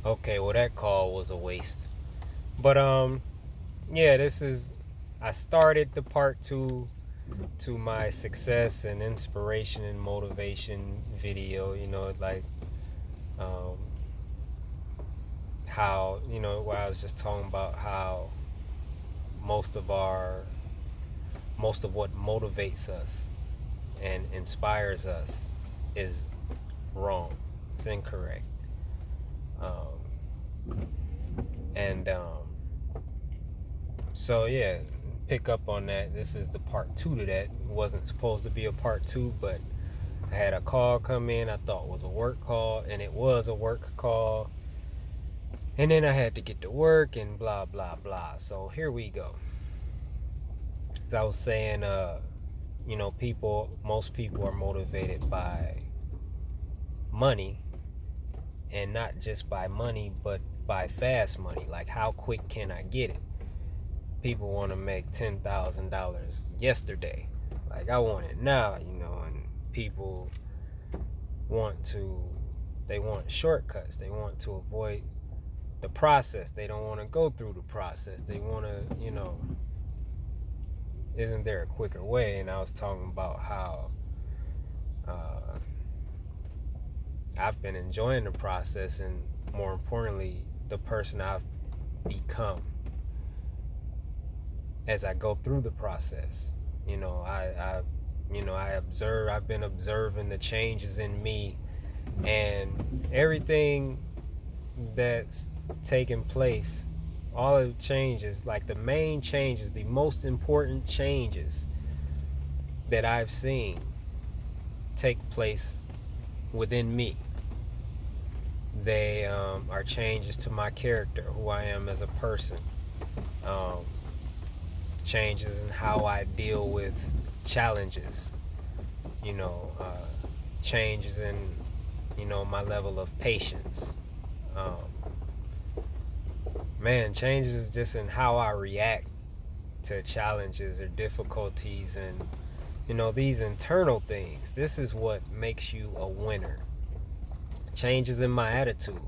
Okay, well that call was a waste. But yeah, I started the part 2 to my success and inspiration and motivation video, like um how, where I was just talking about how most of our most of what motivates us and inspires us is wrong. It's incorrect. And so yeah, pick up on that. This is the part 2 to that. It wasn't supposed to be a part 2, but I had a call come in I thought was a work call, and it was a work call. And then I had to get to work and blah blah blah. So here we go. As I was saying, most people are motivated by money, and not just by money, but by fast money. Like, how quick can I get it? People want to make $10,000 yesterday. Like, I want it now, and people they want shortcuts. They want to avoid the process. They don't want to go through the process. They want to, isn't there a quicker way? And I was talking about how I've been enjoying the process, and more importantly, the person I've become as I go through the process. I've been observing the changes in me, and everything that's taken place, all of the changes, like the main changes, the most important changes that I've seen take place within me. They are changes to my character, who I am as a person, changes in how I deal with challenges, changes in, my level of patience. Changes just in how I react to challenges or difficulties, and these internal things. This is what makes you a winner. Changes in my attitude.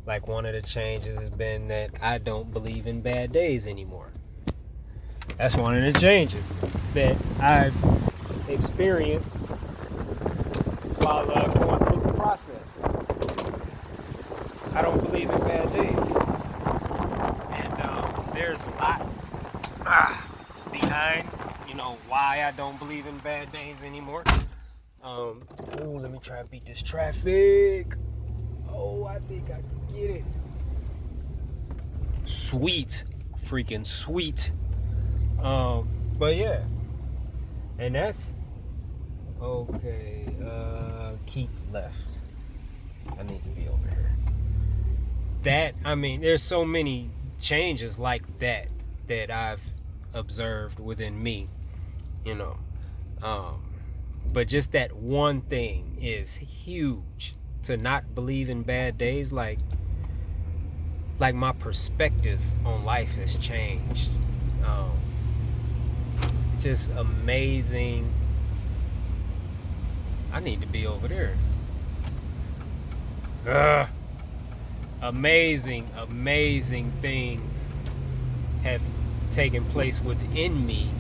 Like, one of the changes has been that I don't believe in bad days anymore. That's one of the changes that I've experienced while going through the process. I don't believe in bad days. And there's a lot behind, why I don't believe in bad days anymore. Let me try to beat this traffic. Oh, I think I can get it. Sweet. Freaking sweet. But yeah. And that's okay. Keep left. I need to be over here. There's so many changes like that I've observed within me, but just that one thing is huge. To not believe in bad days, like my perspective on life has changed. Just amazing. I need to be over there. Amazing things have taken place within me,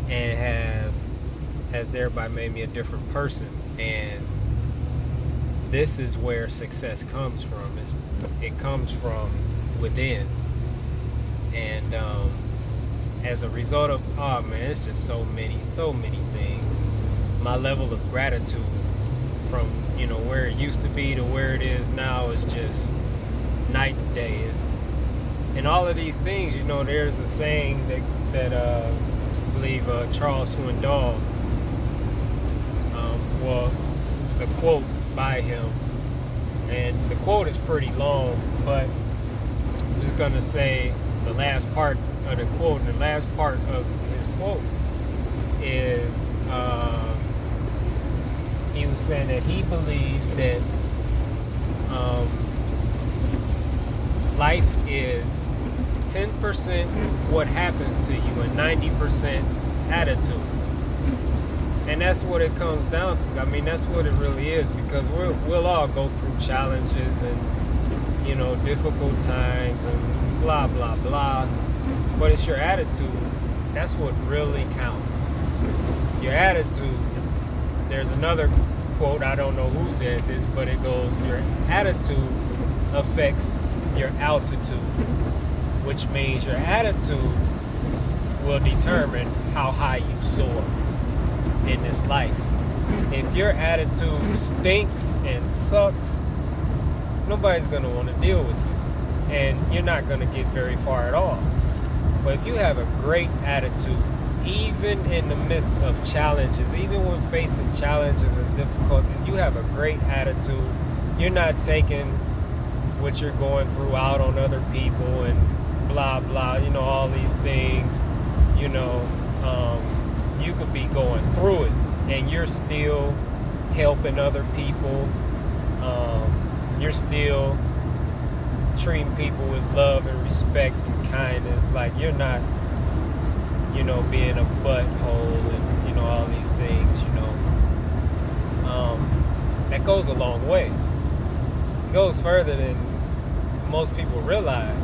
and has thereby made me a different person. And this is where success comes from. It comes from within. And as a result of, it's just so many things. My level of gratitude from, where it used to be to where it is now is just night and day. And all of these things, there's a saying that I believe Charles Swindoll, it's a quote by him, and the quote is pretty long, but I'm just gonna say the last part of the quote. And the last part of his quote is he was saying that he believes that life is 10% what happens to you and 90% attitude. And that's what it comes down to. I mean, that's what it really is, because we'll all go through challenges and, difficult times and blah, blah, blah. But it's your attitude. That's what really counts. Your attitude. There's another quote, I don't know who said this, but it goes, your attitude affects your altitude, which means your attitude will determine how high you soar in this life. If your attitude stinks and sucks, nobody's going to want to deal with you, and you're not going to get very far at all. But if you have a great attitude, even in the midst of challenges, even when facing challenges and difficulties, you have a great attitude. You're not taking what you're going through out on other people and blah, blah, all these things. You could be going through it and you're still helping other people. You're still treating people with love and respect and kindness. Like, you're not, being a butthole and, all these things, that goes a long way. It goes further than most people realize,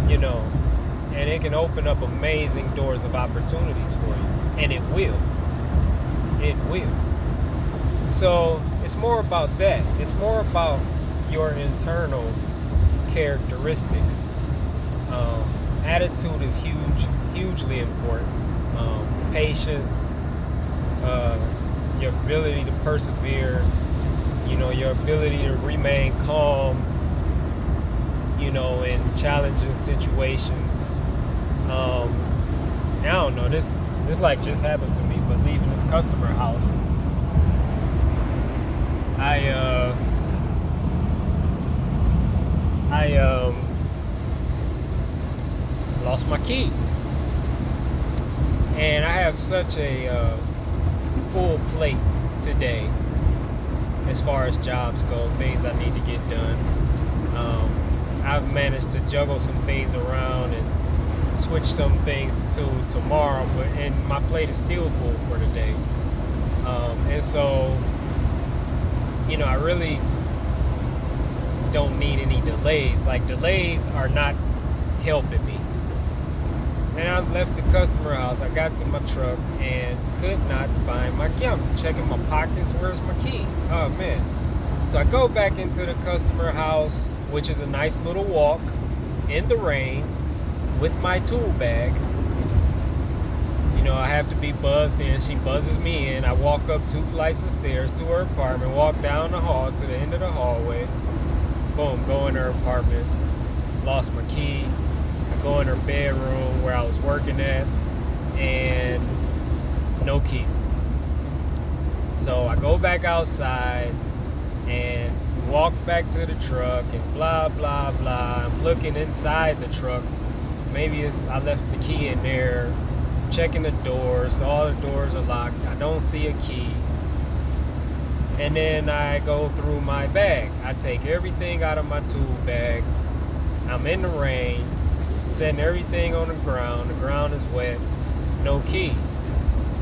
and it can open up amazing doors of opportunities for you. And it will. It will. So it's more about that. It's more about your internal characteristics. Attitude is hugely important. Patience, your ability to persevere, your ability to remain calm, in challenging situations. I don't know, this like just happened to me, but leaving this customer house, I lost my key. And I have such a full plate today as far as jobs go, things I need to get done. I've managed to juggle some things around and switch some things to tomorrow, and my plate is still full for today. And so, I really don't need any delays. Like, delays are not helping me. And I left the customer house. I got to my truck and could not find my key. I'm checking my pockets. Where's my key? Oh, man. So I go back into the customer house, which is a nice little walk in the rain with my tool bag. I have to be buzzed in. She buzzes me in. I walk up 2 flights of stairs to her apartment, walk down the hall to the end of the hallway. Boom, go in her apartment. Lost my key. I go in her bedroom where I was working at, and no key. So I go back outside and walk back to the truck and blah, blah, blah. I'm looking inside the truck. Maybe I left the key in there. Checking the doors. All the doors are locked. I don't see a key. And then I go through my bag. I take everything out of my tool bag. I'm in the rain, setting everything on the ground. The ground is wet. No key.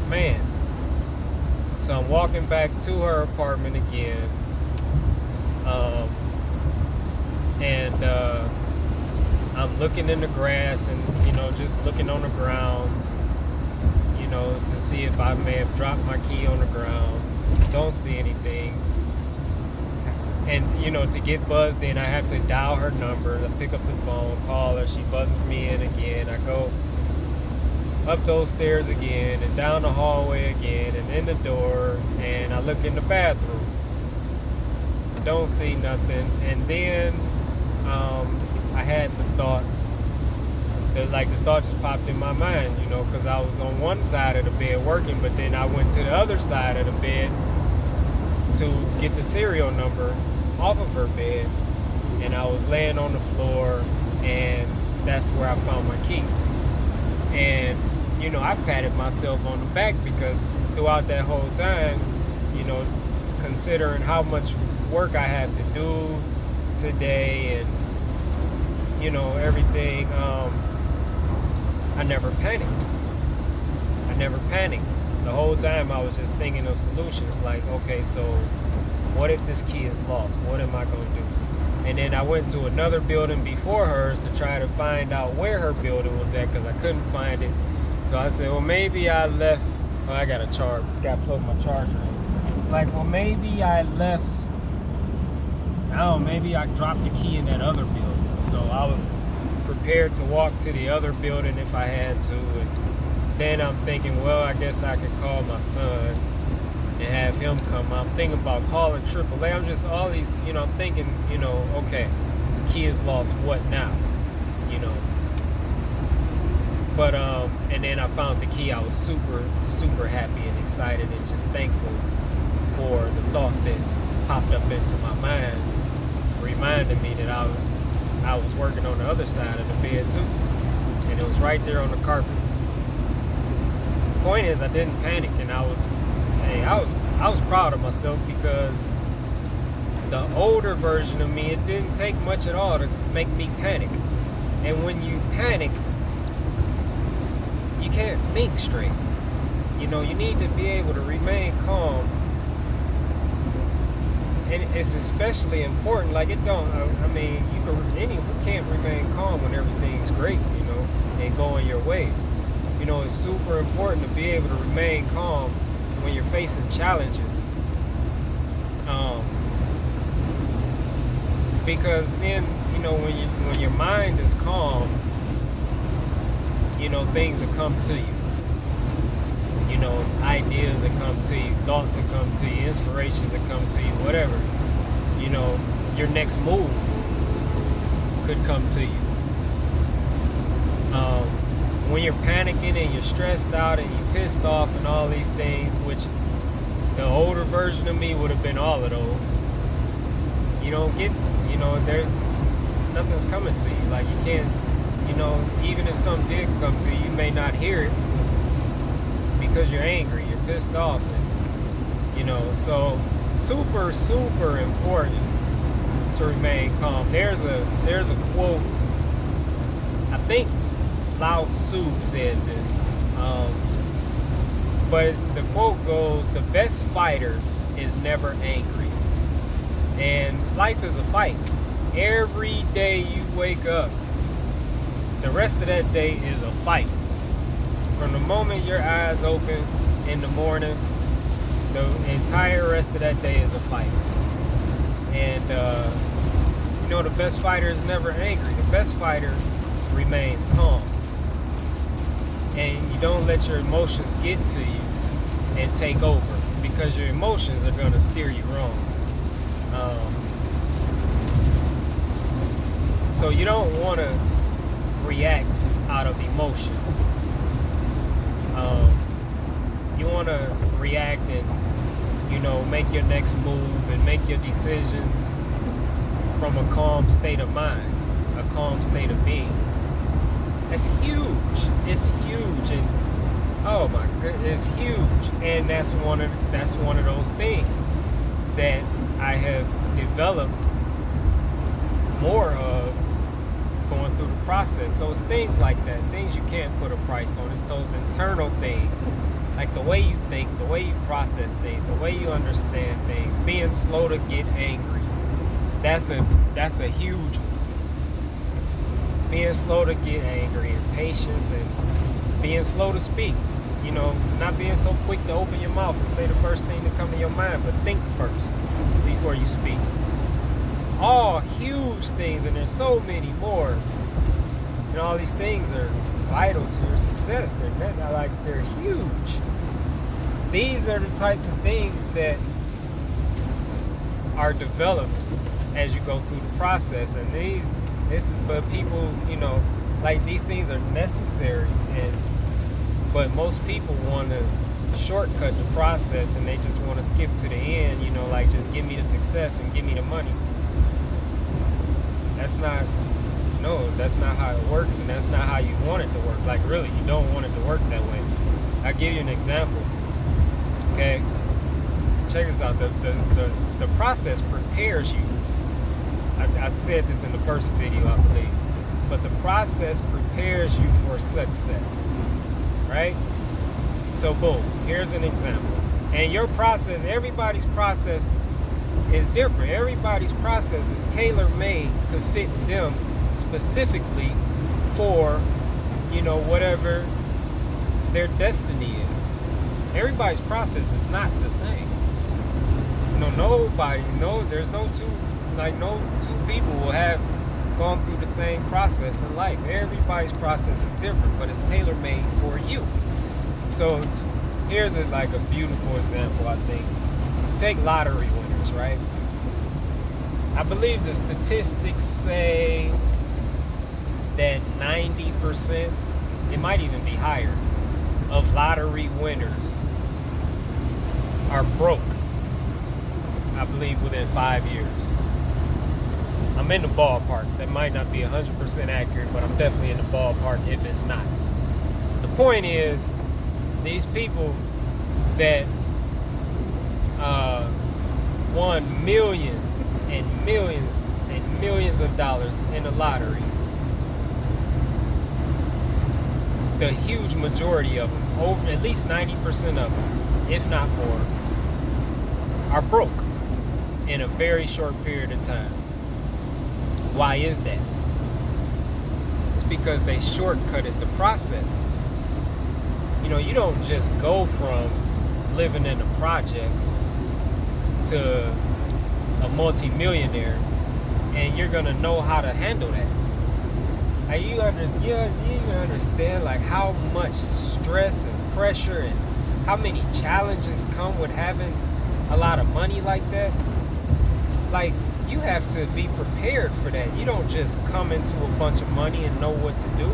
Man. So I'm walking back to her apartment again. And I'm looking in the grass and, just looking on the ground, to see if I may have dropped my key on the ground. Don't see anything. And, to get buzzed in, I have to dial her number. I pick up the phone, call her. She buzzes me in again. I go up those stairs again and down the hallway again and in the door, and I look in the bathroom. Don't see nothing. And then I had the thought, the thought just popped in my mind, because I was on one side of the bed working, but then I went to the other side of the bed to get the serial number off of her bed, and I was laying on the floor, and that's where I found my key. And I patted myself on the back, because throughout that whole time, considering how much work I have to do today and everything, I never panicked. the whole time I was just thinking of solutions. Like, okay, so what if this key is lost? What am I going to do? And then I went to another building before hers to try to find out where her building was at, because I couldn't find it. So I said, well, maybe I left. Oh, I got to plug my charger in. Like, well, maybe I left. I don't know, maybe I dropped the key in that other building. So I was prepared to walk to the other building if I had to. And then I'm thinking, well, I guess I could call my son and have him come. I'm thinking about calling AAA. I'm just all these, I'm thinking, okay, key is lost. What now? But and then I found the key. I was super, super happy and excited and just thankful for the thought that popped up into my mind, reminding me that I was working on the other side of the bed too, and it was right there on the carpet. The point is, I didn't panic, and I was proud of myself, because the older version of me, it didn't take much at all to make me panic. And when you panic, you can't think straight. You need to be able to remain calm. And it's especially important. Like, who can't remain calm when everything's great, and going your way. It's super important to be able to remain calm when you're facing challenges. Because then, when your mind is calm, things will come to you. Ideas will come to you, thoughts will come to you, inspirations will come to you, whatever. Your next move could come to you. When you're panicking and you're stressed out and you're pissed off and all these things, which the older version of me would have been all of those, you don't get, there's nothing's coming to you. Like, you can't, even if something did come to you, you may not hear it because you're angry, you're pissed off, and, so super, super important to remain calm. There's a quote, I think Lao Tzu said this, but the quote goes, the best fighter is never angry. And life is a fight. Every day you wake up, the rest of that day is a fight. From the moment your eyes open in the morning, the entire rest of that day is a fight. And the best fighter is never angry. The best fighter remains calm. And you don't let your emotions get to you and take over, because your emotions are going to steer you wrong. So you don't want to react out of emotion. You want to react and, make your next move and make your decisions from a calm state of mind, a calm state of being. That's huge. It's huge, and oh my goodness, it's huge. And that's one of those things that I have developed more of going through the process. So it's things like that, things you can't put a price on. It's those internal things, like the way you think, the way you process things, the way you understand things, being slow to get angry. That's a huge one. Being slow to get angry, and patience, and being slow to speak. Not being so quick to open your mouth and say the first thing that comes to your mind, but think first before you speak. All huge things, and there's so many more. And all these things are vital to your success. They're huge. These are the types of things that are developed as you go through the process. And but people, these things are necessary, but most people want to shortcut the process, and they just want to skip to the end, just give me the success and give me the money. That's not how it works, and that's not how you want it to work. Like, really, you don't want it to work that way. I'll give you an example. Okay? Check this out. The process prepares you. I said this in the first video, I believe. But the process prepares you for success. Right? So boom, here's an example. And your process, everybody's process is different. Everybody's process is tailor-made to fit them specifically for, whatever their destiny is. Everybody's process is not the same. There's no two people will have gone through the same process in life. Everybody's process is different, but it's tailor-made for you. So here's a beautiful example, I think. Take lottery winners, right? I believe the statistics say that 90%, it might even be higher, of lottery winners are broke, I believe, within 5 years. I'm in the ballpark. That might not be 100% accurate, but I'm definitely in the ballpark if it's not. The point is, these people that won millions and millions and millions of dollars in the lottery, the huge majority of them, over at least 90% of them, if not more, are broke in a very short period of time. Why is that? It's because they shortcutted the process. You don't just go from living in the projects to a multi-millionaire and you're gonna know how to handle that. You even understand how much stress and pressure and how many challenges come with having a lot of money like that? You have to be prepared for that. You don't just come into a bunch of money and know what to do.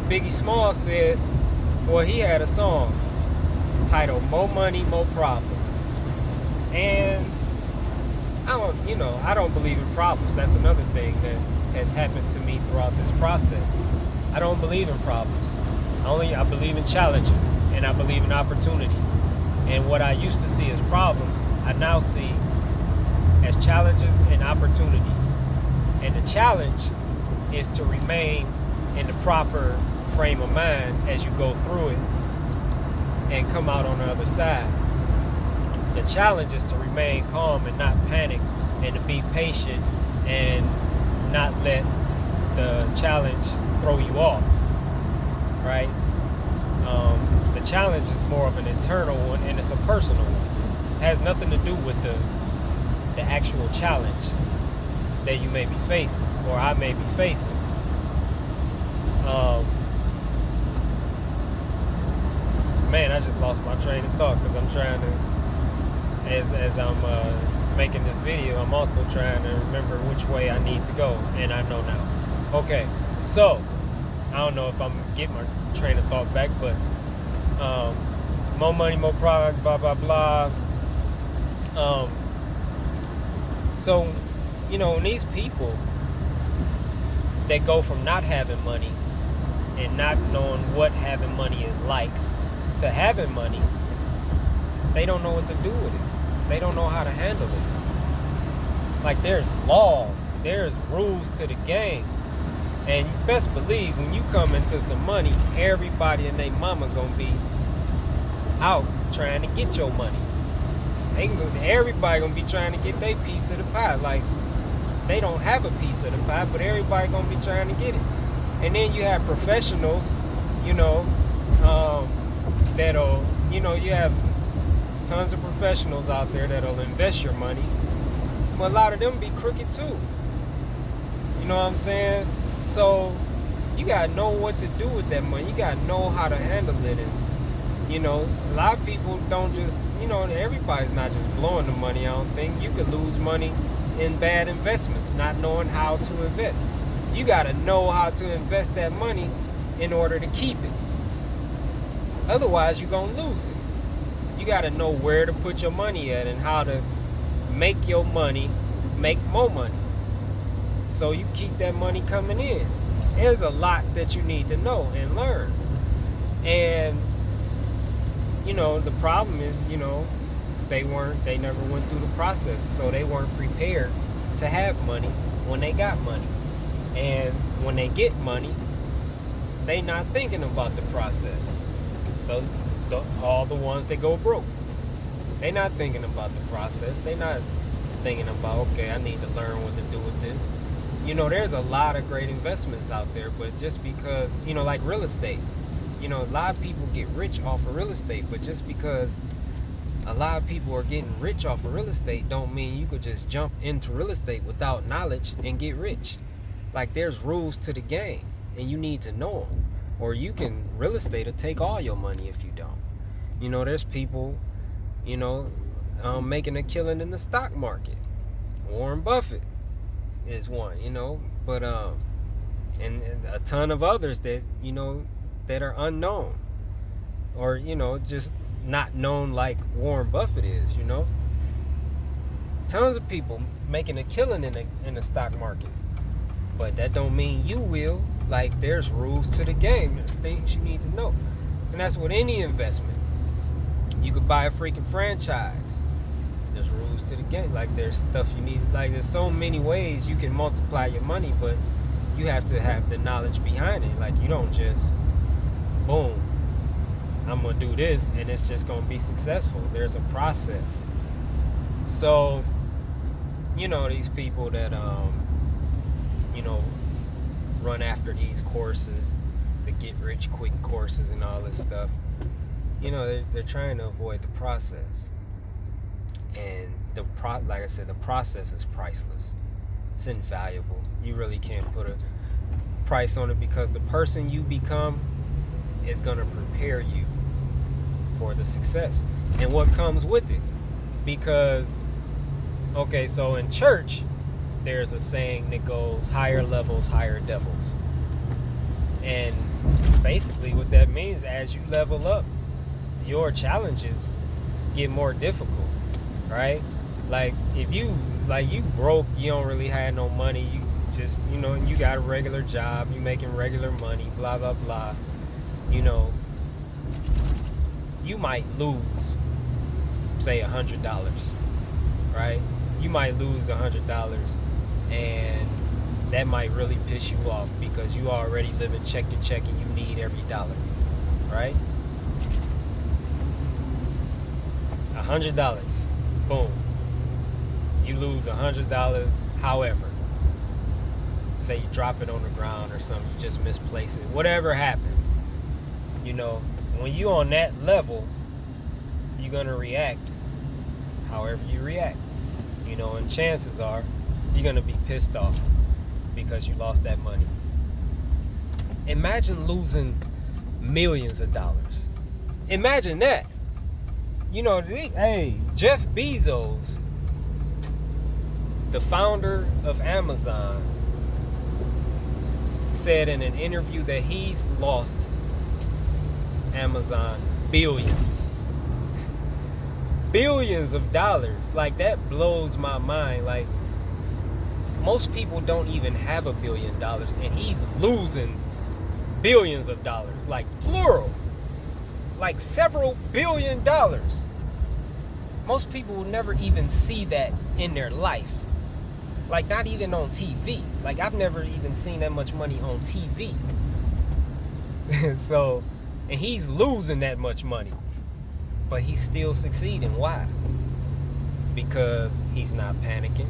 Biggie Smalls said, he had a song titled "More Money, More Problems," and I don't believe in problems. That's another thing that has happened to me throughout this process. I don't believe in problems. I believe in challenges, and I believe in opportunities. And what I used to see as problems, I now see as challenges and opportunities. And the challenge is to remain in the proper frame of mind as you go through it and come out on the other side. The challenge is to remain calm and not panic, and to be patient and not let the challenge throw you off, right? The challenge is more of an internal one, and it's a personal one. It has nothing to do with the actual challenge that you may be facing, or I may be facing. I just lost my train of thought because I'm trying to, as I'm making this video, I'm also trying to remember which way I need to go, and I know now. Okay, so I don't know if I'm getting my train of thought back, but more money, more product, blah blah blah. So when these people that go from not having money and not knowing what having money is like to having money, they don't know what to do with it. They don't know how to handle it. There's laws, there's rules to the game. And you best believe when you come into some money, everybody and their mama gonna be out trying to get your money. Everybody gonna be trying to get their piece of the pie. They don't have a piece of the pie, but everybody gonna be trying to get it. And then you have professionals, that'll, you have tons of professionals out there that'll invest your money, but a lot of them be crooked too. You know what I'm saying? So you gotta know what to do with that money. You gotta know how to handle it. And a lot of people don't just, everybody's not just blowing the money. I don't think you could lose money in bad investments, not knowing how to invest. You gotta know how to invest that money in order to keep it. Otherwise, you're gonna lose it. You gotta know where to put your money at and how to make your money make more money, so you keep that money coming in. There's a lot that you need to know and learn. And the problem is, they never went through the process, so they weren't prepared to have money when they got money. And when they get money, They not thinking about the process. All the ones that go broke, they not thinking about the process. They not thinking about, okay, I need to learn what to do with this. There's a lot of great investments out there, but just because, like real estate, a lot of people get rich off of real estate, but just because a lot of people are getting rich off of real estate don't mean you could just jump into real estate without knowledge and get rich. Like, there's rules to the game, and you need to know them, or real estate will take all your money if you don't. There's people, making a killing in the stock market. Warren Buffett is one, but and a ton of others that that are unknown, or just not known like Warren Buffett is. Tons of people making a killing in the stock market, but that don't mean you will. Like, there's rules to the game. There's things you need to know, and that's with any investment. You could buy a freaking franchise. There's rules to the game. Like, there's stuff you need. Like, there's so many ways you can multiply your money, but you have to have the knowledge behind it. Like, you don't just, boom, I'm going to do this and it's just going to be successful. There's a process. So, these people that, run after these courses, the get rich quick courses and all this stuff, they're trying to avoid the process. And like I said, the process is priceless. It's invaluable. You really can't put a price on it, because the person you become is going to prepare you for the success and what comes with it. Because, okay, so in church, there's a saying that goes, higher levels, higher devils. And basically what that means, as you level up, your challenges get more difficult. Right? Like, if you broke, you don't really have no money, you just, you got a regular job, you making regular money, blah, blah, blah, you might lose, say, $100, right? You might lose $100, and that might really piss you off, because you already living check to check and you need every dollar, right? $100. Boom. You lose $100. However, say you drop it on the ground or something, you just misplace it. Whatever happens, when you on that level, you're gonna react however you react. And chances are you're gonna be pissed off because you lost that money. Imagine losing millions of dollars. Imagine that. Hey, Jeff Bezos, the founder of Amazon, said in an interview that he's lost Amazon billions of dollars. Like, that blows my mind. Like, most people don't even have $1 billion, and he's losing billions of dollars, like plural. Like several $billion. Most people will never even see that in their life. Like, not even on TV. Like, I've never even seen that much money on TV. So, and he's losing that much money, but he's still succeeding. Why? Because he's not panicking.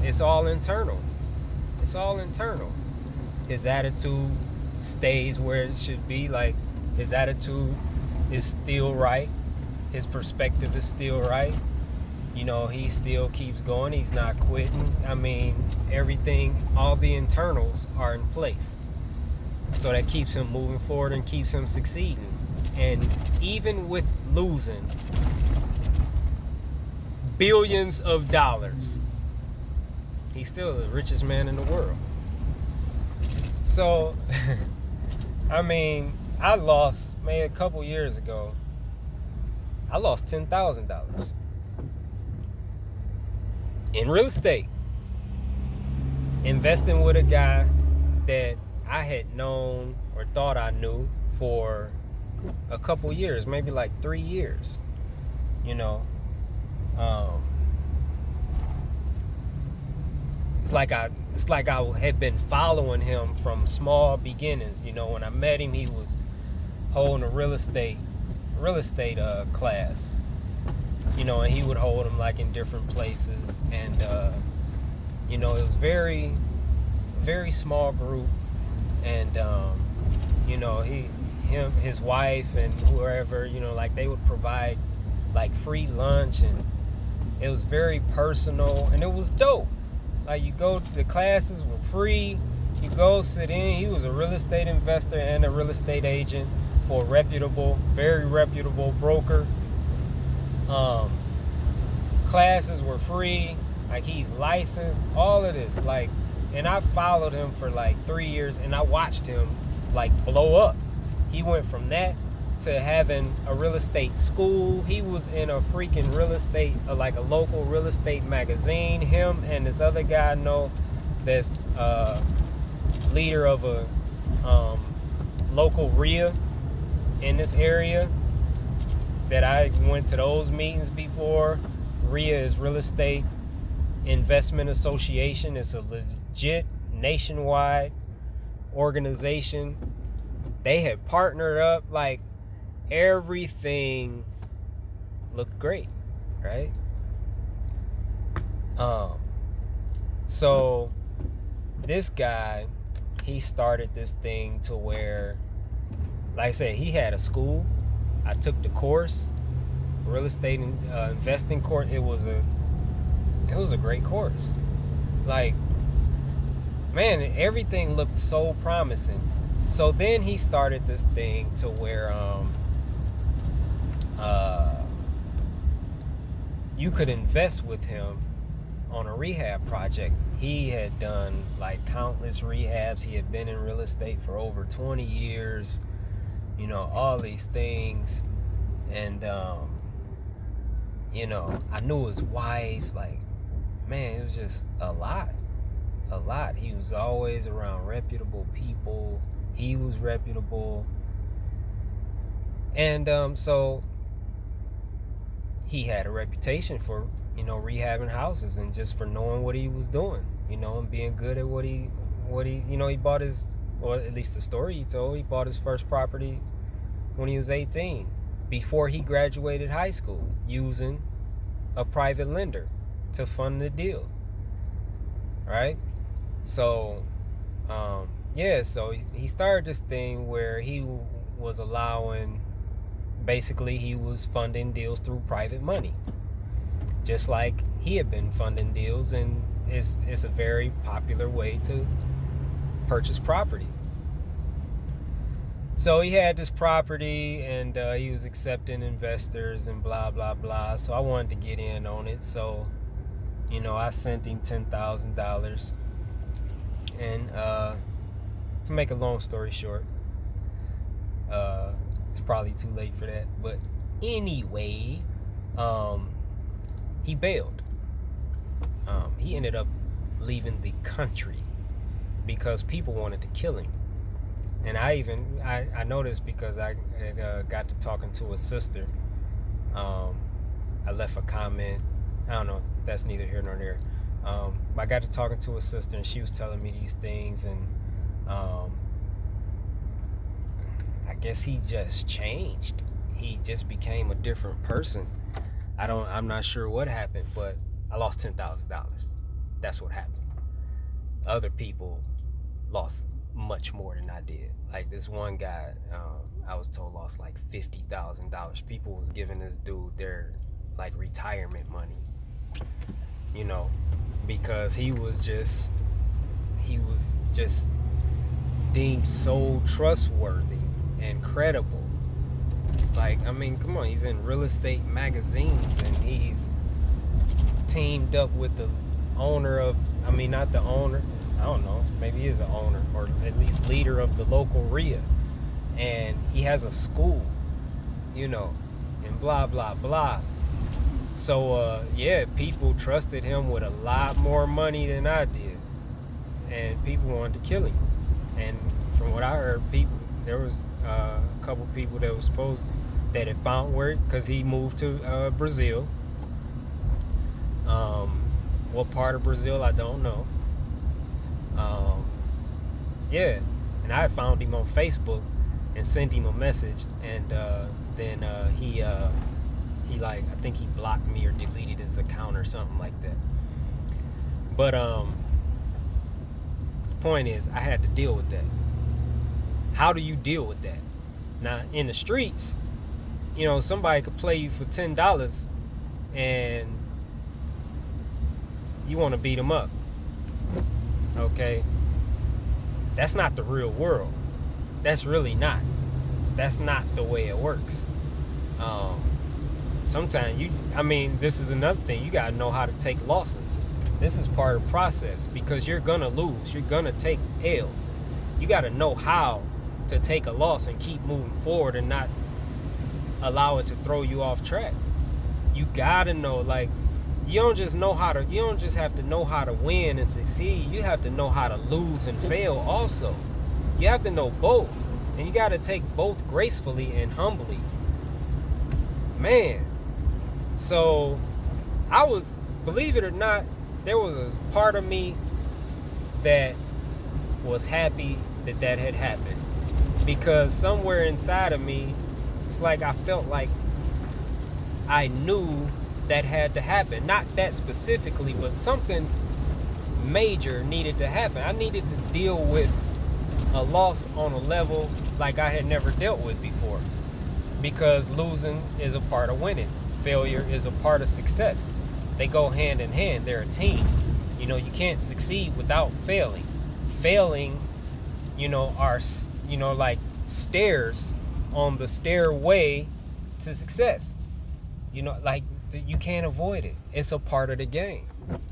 It's all internal. It's all internal. His attitude stays where it should be. Like, his attitude is still right. His perspective is still right. He still keeps going. He's not quitting. I mean, everything, all the internals are in place. So that keeps him moving forward and keeps him succeeding. And even with losing billions of dollars, he's still the richest man in the world. So, I mean, I lost, maybe a couple years ago, I lost $10,000 in real estate, investing with a guy that I had known or thought I knew for a couple years, maybe like 3 years, it's like I had been following him from small beginnings. When I met him, he was holding a real estate class. And he would hold them like in different places, and it was very, very small group, and his wife and whoever, like they would provide like free lunch, and it was very personal, and it was dope. Like, you go to the classes were free, you go sit in. He was a real estate investor and a real estate agent for a very reputable broker. Classes were free, like he's licensed, all of this, like, and I followed him for like 3 years, and I watched him like blow up. He went from that to having a real estate school. He was in a freaking real estate, like a local real estate magazine. Him and this other guy I know, that's leader of a local RIA in this area, that I went to those meetings before. RIA is Real Estate Investment Association. It's a legit nationwide organization. They had partnered up, like everything looked great, right? So this guy, he started this thing to where, like I said, he had a school. I took the course, real estate investing course. It was a great course. Like, man, everything looked so promising. So then he started this thing to where you could invest with him on a rehab project. He had done like countless rehabs. He had been in real estate for over 20 years, all these things. And I knew his wife. Like, man, it was just a lot. He was always around reputable people. He was reputable. And so he had a reputation for, rehabbing houses, and just for knowing what he was doing, and being good at what he he bought his, or at least the story he told, he bought his first property when he was 18, before he graduated high school, using a private lender to fund the deal. Right? So, so he started this thing where he was he was funding deals through private money, just like he had been funding deals, and it's a very popular way to purchase property. So he had this property, and he was accepting investors and blah blah blah. So I wanted to get in on it. So I sent him $10,000, and to make a long story short, it's probably too late for that, but anyway, he bailed. He ended up leaving the country because people wanted to kill him. And I noticed, because I got to talking to his sister. I left a comment. I don't know, that's neither here nor there. I got to talking to his sister, and she was telling me these things, and I guess he just changed. He just became a different person. I'm not sure what happened, but I lost $10,000. That's what happened. Other people lost much more than I did. Like, this one guy, I was told, lost like $50,000. People was giving this dude their like retirement money, because he was just deemed so trustworthy and credible. Like, I mean, come on, he's in real estate magazines, and he's teamed up with the owner of, not the owner, I don't know, maybe he is an owner, or at least leader of the local RIA, and he has a school, and blah blah blah. So people trusted him with a lot more money than I did, and people wanted to kill him. And from what I heard, there was a couple people that had found work, because he moved to Brazil. What part of Brazil, I don't know, Um, yeah, and I found him on Facebook and sent him a message, and then he like, I think he blocked me or deleted his account or something like that. But the point is, I had to deal with that. How do you deal with that? Now, in the streets, somebody could play you for $10 and you want to beat them up. Okay? That's not the real world. That's really not. That's not the way it works. Sometimes this is another thing. You got to know how to take losses. This is part of the process, because you're going to lose. You're going to take L's. You got to know how to take a loss and keep moving forward and not allow it to throw you off track. You got to know, you don't just have to know how to win and succeed. You have to know how to lose and fail also. You have to know both. And you got to take both gracefully and humbly. Man. So, believe it or not, there was a part of me that was happy that had happened. Because somewhere inside of me, it's like I felt like I knew that had to happen. Not that specifically, but something major needed to happen. I needed to deal with a loss on a level like I had never dealt with before. Because losing is a part of winning. Failure is a part of success. They go hand in hand. They're a team. You can't succeed without failing. Failing, are, like stairs on the stairway to success. You can't avoid it. It's a part of the game.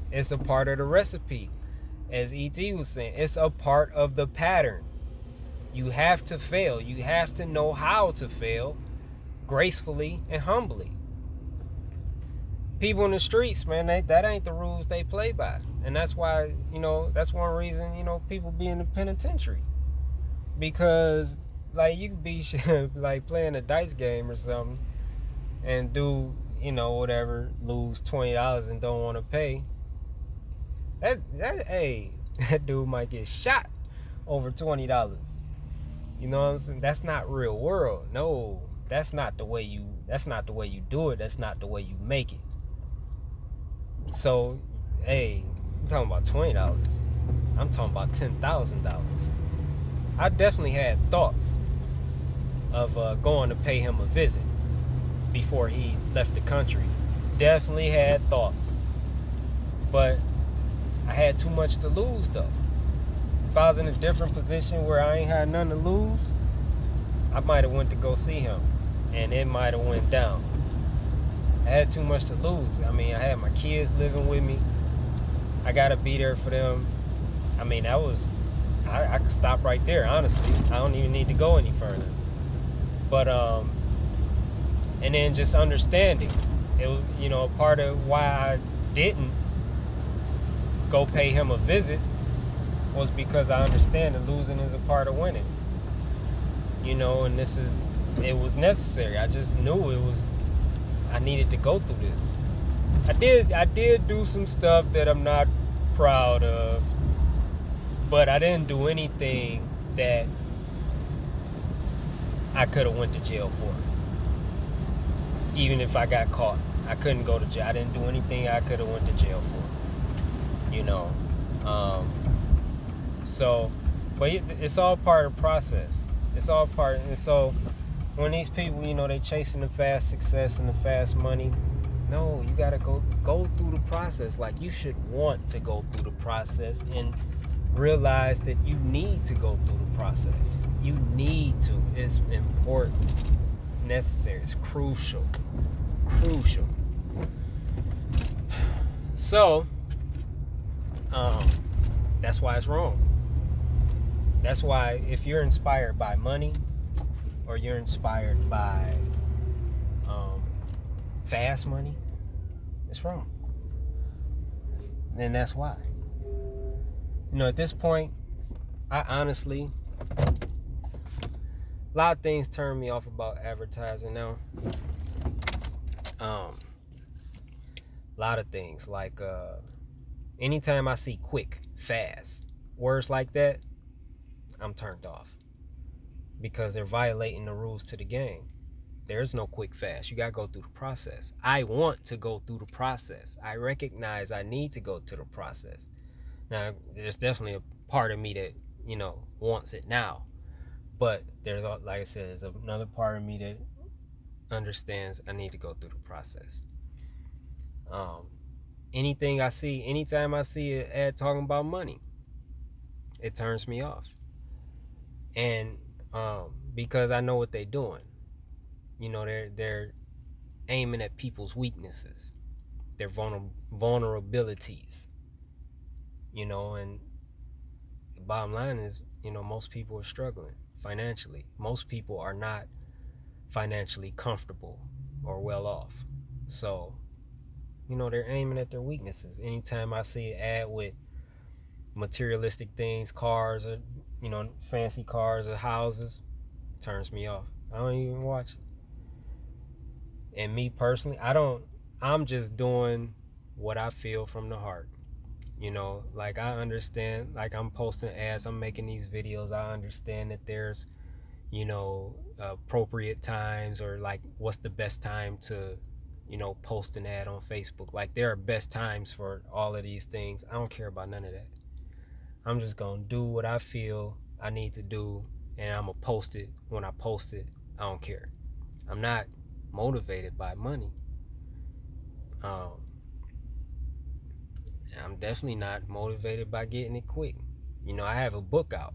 It's a part of the recipe. As E.T. was saying, it's a part of the pattern. You have to fail. You have to know how to fail gracefully and humbly. People in the streets, man, that ain't the rules they play by. And that's why, that's one reason, people be in the penitentiary. Because, you could be, playing a dice game or something and do, whatever, lose $20 and don't want to pay. That dude might get shot over $20. You know what I'm saying? That's not real world. No, that's not the way you do it. That's not the way you make it. So, I'm talking about $20. I'm talking about $10,000. I definitely had thoughts of going to pay him a visit before he left the country. Definitely had thoughts. But I had too much to lose, though. If I was in a different position where I ain't had nothing to lose, I might have went to go see him, and it might have went down. I had too much to lose. I had my kids living with me. I gotta be there for them. I could stop right there, honestly. I don't even need to go any further. But and then just understanding, it was, part of why I didn't go pay him a visit was because I understand that losing is a part of winning. And it was necessary. I just knew I needed to go through this. I did do some stuff that I'm not proud of, but I didn't do anything that I could have went to jail for. Even if I got caught, I couldn't go to jail. I didn't do anything I could have went to jail for. But it's all part of the process. It's all part. And so when these people, they chasing the fast success and the fast money, no, you gotta go through the process. You should want to go through the process and realize that you need to go through the process. You need to. It's important, necessary. It's crucial. So, that's why it's wrong. That's why if you're inspired by money or you're inspired by fast money, it's wrong. And that's why. At this point, I honestly, a lot of things turn me off about advertising now. A lot of things, anytime I see quick, fast, words like that, I'm turned off because they're violating the rules to the game. There's no quick fast. You got to go through the process. I want to go through the process. I recognize I need to go through the process. Now, there's definitely a part of me that, wants it now. But there's, like I said, there's another part of me that understands I need to go through the process. Anything I see, anytime I see an ad talking about money, it turns me off. And because I know what they're doing. They're aiming at people's weaknesses, their vulnerabilities. And the bottom line is, most people are struggling financially. Most people are not financially comfortable or well off. So, they're aiming at their weaknesses. Anytime I see an ad with materialistic things, cars, or, fancy cars or houses, it turns me off. I don't even watch it. And me personally, I'm just doing what I feel from the heart. Like I understand, like I'm posting ads, I'm making these videos. I understand that there's, appropriate times, or like what's the best time to, post an ad on Facebook. Like there are best times for all of these things. I don't care about none of that. I'm just gonna do what I feel I need to do, and I'm gonna post it when I post it. I don't care. I'm not motivated by money. Um, I'm definitely not motivated by getting it quick. I have a book out,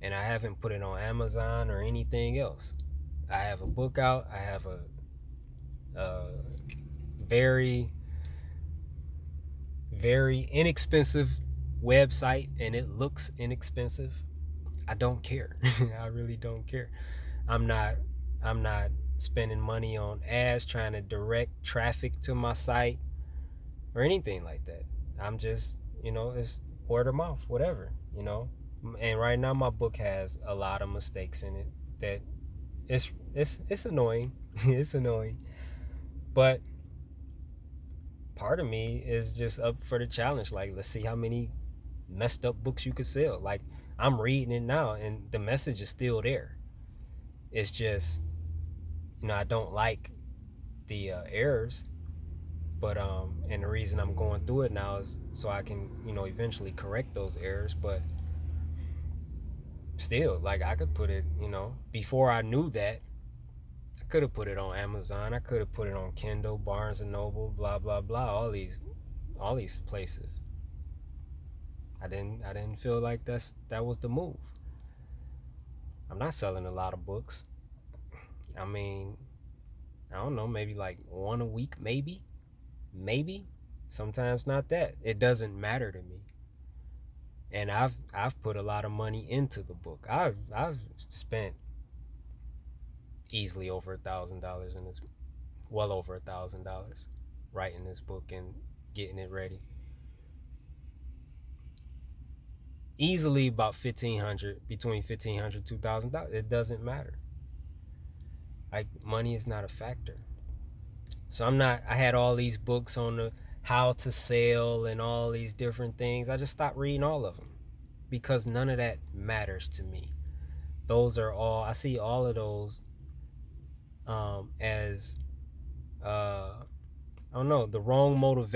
and I haven't put it on Amazon or anything else. I have a book out. I have a very, very inexpensive website, and it looks inexpensive. I don't care. I really don't care. I'm not spending money on ads trying to direct traffic to my site or anything like that. I'm just, it's word of mouth, whatever. And right now my book has a lot of mistakes in it that it's annoying. It's annoying. But part of me is just up for the challenge. Like, let's see how many messed up books you could sell. Like, I'm reading it now and the message is still there. It's just, I don't like the errors. But and the reason I'm going through it now is so I can, eventually correct those errors. But still, like I could put it, before I knew that, I could have put it on Amazon. I could have put it on Kindle, Barnes and Noble, blah blah blah, all these places. I didn't feel like that was the move. I'm not selling a lot of books. I mean, I don't know, maybe like one a week, maybe. Sometimes not that. It doesn't matter to me. And I've put a lot of money into the book. I've spent easily over $1,000 in this, well over $1,000 writing this book and getting it ready. Easily about between $1,500 $2,000. It doesn't matter. Like money is not a factor. So I had all these books on the how to sell and all these different things. I just stopped reading all of them because none of that matters to me. Those are all, I see all of those as I don't know, the wrong motivation.